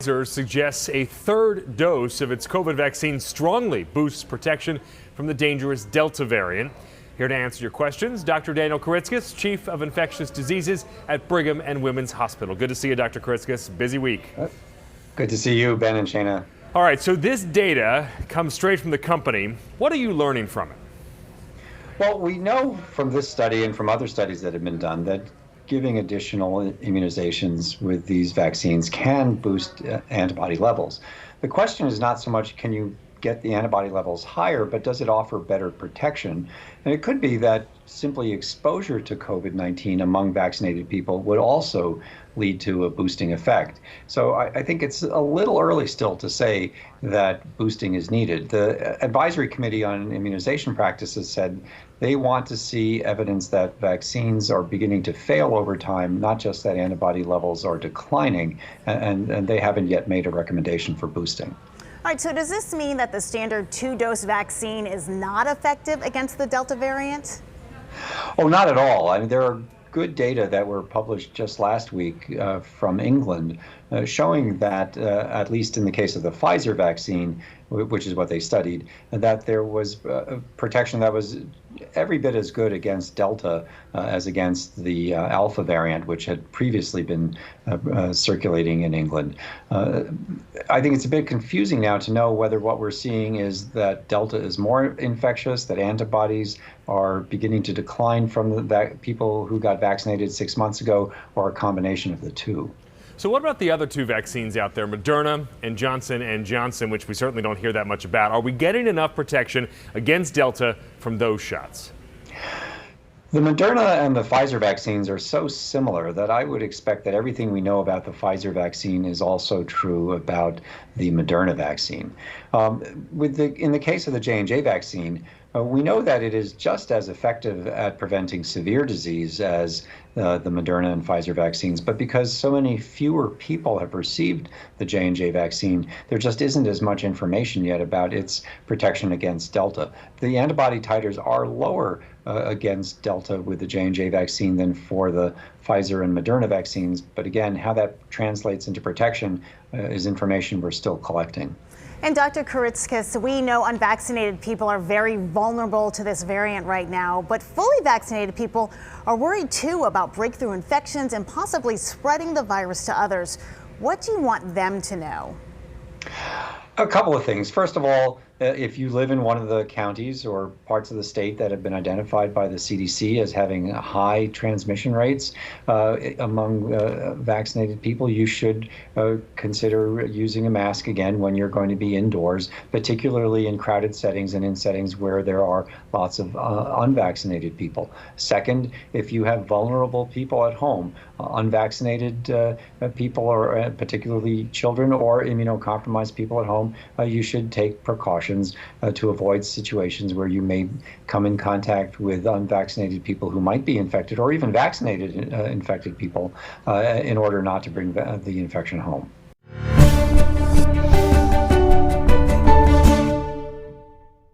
Pfizer suggests a third dose of its COVID vaccine strongly boosts protection from the dangerous Delta variant. Here to answer your questions, Dr. Daniel Koritzkis, Chief of Infectious Diseases at Brigham and Women's Hospital. Good to see you, Dr. Koritzkis. Busy week. Good to see you, Ben and Shana. All right, so this data comes straight from the company. What are you learning from it? Well, we know from this study and from other studies that have been done that giving additional immunizations with these vaccines can boost antibody levels. The question is not so much can you get the antibody levels higher, but does it offer better protection? And it could be that simply exposure to COVID-19 among vaccinated people would also lead to a boosting effect. So I think it's a little early still to say that boosting is needed. The Advisory Committee on Immunization Practices said they want to see evidence that vaccines are beginning to fail over time, not just that antibody levels are declining, and they haven't yet made a recommendation for boosting. All right, so does this mean that the standard 2-dose vaccine is not effective against the Delta variant? Oh, not at all. I mean, there are good data that were published just last week from England showing that, at least in the case of the Pfizer vaccine, which is what they studied, that there was protection that was every bit as good against Delta as against the Alpha variant, which had previously been circulating in England. I think it's a bit confusing now to know whether what we're seeing is that Delta is more infectious, that antibodies are beginning to decline from the people who got vaccinated 6 months ago, or a combination of the two. So what about the other two vaccines out there, Moderna and Johnson & Johnson, which we certainly don't hear that much about? Are we getting enough protection against Delta from those shots? The Moderna and the Pfizer vaccines are so similar that I would expect that everything we know about the Pfizer vaccine is also true about the Moderna vaccine. In the case of the J&J vaccine, we know that it is just as effective at preventing severe disease as the Moderna and Pfizer vaccines, but because so many fewer people have received the J&J vaccine, there just isn't as much information yet about its protection against Delta. The antibody titers are lower against Delta with the J&J vaccine than for the Pfizer and Moderna vaccines, but again, how that translates into protection is information we're still collecting. And Dr. Koritzkis, we know unvaccinated people are very vulnerable to this variant right now, but fully vaccinated people are worried too about breakthrough infections and possibly spreading the virus to others. What do you want them to know? A couple of things. First of all, if you live in one of the counties or parts of the state that have been identified by the CDC as having high transmission rates among vaccinated people, you should consider using a mask again when you're going to be indoors, particularly in crowded settings and in settings where there are lots of unvaccinated people. Second, if you have vulnerable people at home, unvaccinated people, or particularly children or immunocompromised people at home, you should take precautions to avoid situations where you may come in contact with unvaccinated people who might be infected, or even vaccinated infected people, in order not to bring the infection home.